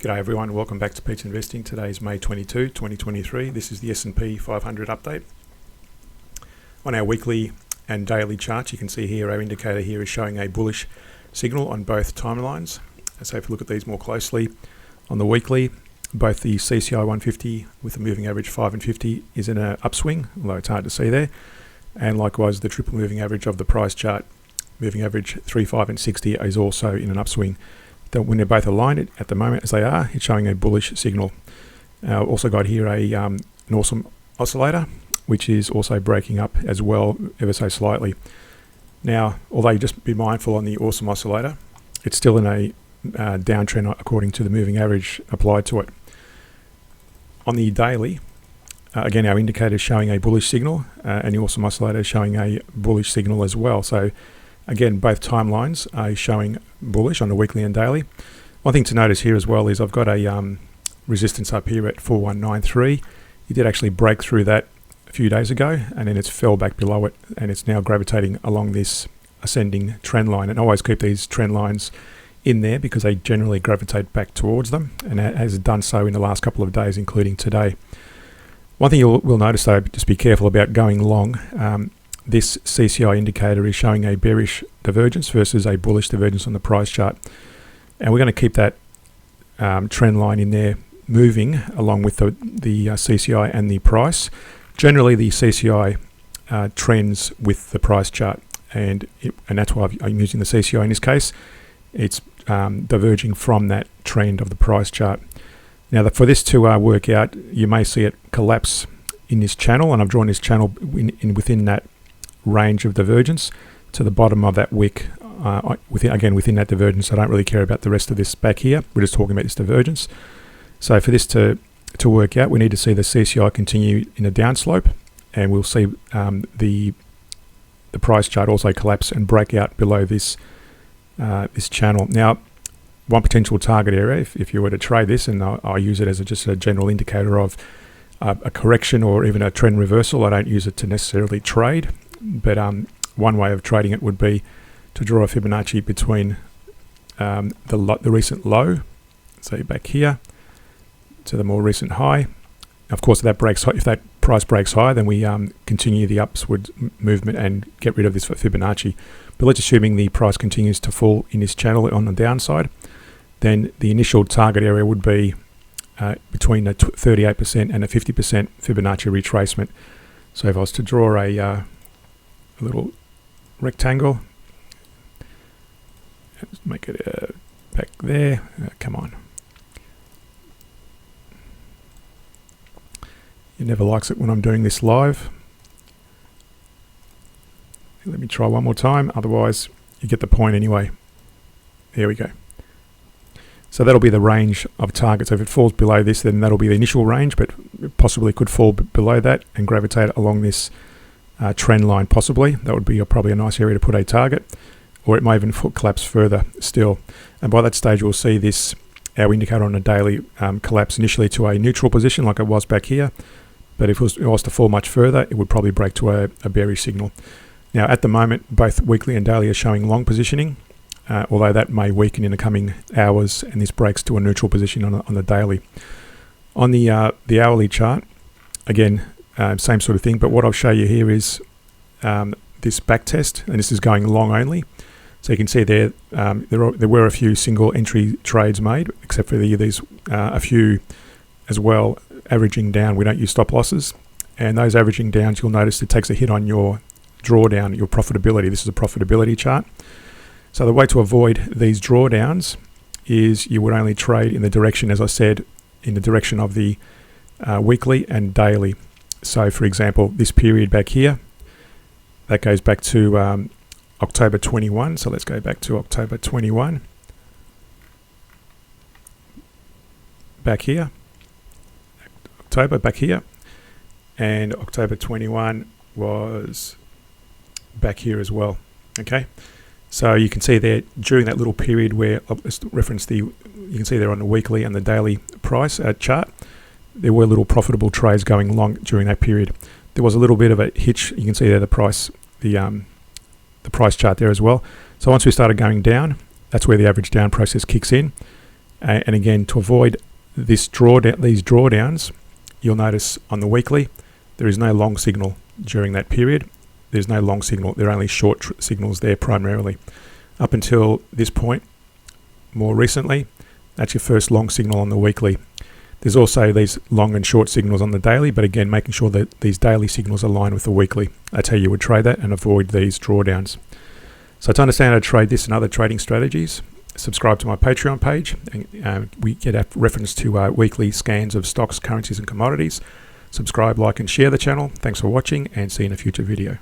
G'day everyone, welcome back to Pete's Investing. Today is May 22, 2023. This is the S&P 500 update. On our weekly and daily charts, you can see here our indicator here is showing a bullish signal on both timelines. So if you look at these more closely, on the weekly, both the CCI 150 with the moving average 5 and 50 is in an upswing, although it's hard to see there. And likewise, the triple moving average of the price chart, moving average 3, 5 and 60 is also in an upswing. When they're both aligned at the moment as they are, it's showing a bullish signal. Also got here an awesome oscillator, which is also breaking up as well, ever so slightly. Now, although you just be mindful on the awesome oscillator, it's still in a downtrend according to the moving average applied to it. On the daily, again, our indicator is showing a bullish signal, and the awesome oscillator is showing a bullish signal as well. So again, both timelines are showing bullish on the weekly and daily. One thing to notice here as well is I've got a resistance up here at 4193. You did actually break through that a few days ago, and then it's fell back below it, and it's now gravitating along this ascending trend line. And always keep these trend lines in there because they generally gravitate back towards them, and it has done so in the last couple of days, including today. One thing you will notice though, just be careful about going long. This CCI indicator is showing a bearish divergence versus a bullish divergence on the price chart. And we're going to keep that trend line in there moving along with the CCI and the price. Generally, the CCI trends with the price chart, and that's why I'm using the CCI in this case. It's diverging from that trend of the price chart. Now, for this to work out, you may see it collapse in this channel, and I've drawn this channel within that range of divergence to the bottom of that wick, within that divergence. I don't really care about the rest of this back here. We're just talking about this divergence. So for this to work out, we need to see the CCI continue in a downslope, and we'll see the price chart also collapse and break out below this this channel. Now, one potential target area, if you were to trade this, and I use it as just a general indicator of a correction or even a trend reversal. I don't use it to necessarily trade. But one way of trading it would be to draw a Fibonacci between the recent low, say back here, to the more recent high. Of course, if that price breaks high, then we continue the upward movement and get rid of this Fibonacci. But let's assuming the price continues to fall in this channel on the downside, then the initial target area would be between a 38% and a 50% Fibonacci retracement. So if I was to draw a little rectangle, let's make it back there. Come on. It never likes it when I'm doing this live. Let me try one more time, otherwise you get the point anyway. There we go. So that'll be the range of targets. So if it falls below this, then that'll be the initial range, but it possibly could fall below that and gravitate along this trend line possibly. That would be probably a nice area to put a target, or it may even collapse further still. And by that stage, we'll see this, our indicator on a daily, collapse initially to a neutral position like it was back here. But if it was to fall much further, it would probably break to a bearish signal. Now, at the moment, both weekly and daily are showing long positioning, although that may weaken in the coming hours, and this breaks to a neutral position on the daily. On the hourly chart, again, same sort of thing, but what I'll show you here is this back test, and this is going long only. So you can see there were a few single entry trades made, except for these a few as well averaging down. We don't use stop losses, and those averaging downs, you'll notice it takes a hit on your drawdown, your profitability. This is a profitability chart. So the way to avoid these drawdowns is you would only trade in the direction, as I said, in the direction of the weekly and daily. So for example, this period back here, that goes back to October 21. So let's go back to October 21. Back here. October back here. And October 21 was back here as well. Okay. So you can see there during that little period where let's reference you can see there on the weekly and the daily price chart, there were little profitable trades going long during that period. There was a little bit of a hitch. You can see there the price chart there as well. So once we started going down, that's where the average down process kicks in. And again, to avoid these drawdowns, you'll notice on the weekly, there is no long signal during that period. There's no long signal. There are only short signals there primarily. Up until this point, more recently, that's your first long signal on the weekly. There's also these long and short signals on the daily, but again, making sure that these daily signals align with the weekly. That's how you would trade that and avoid these drawdowns. So to understand how to trade this and other trading strategies, subscribe to my Patreon page. And, we get a reference to weekly scans of stocks, currencies, and commodities. Subscribe, like, and share the channel. Thanks for watching, and see you in a future video.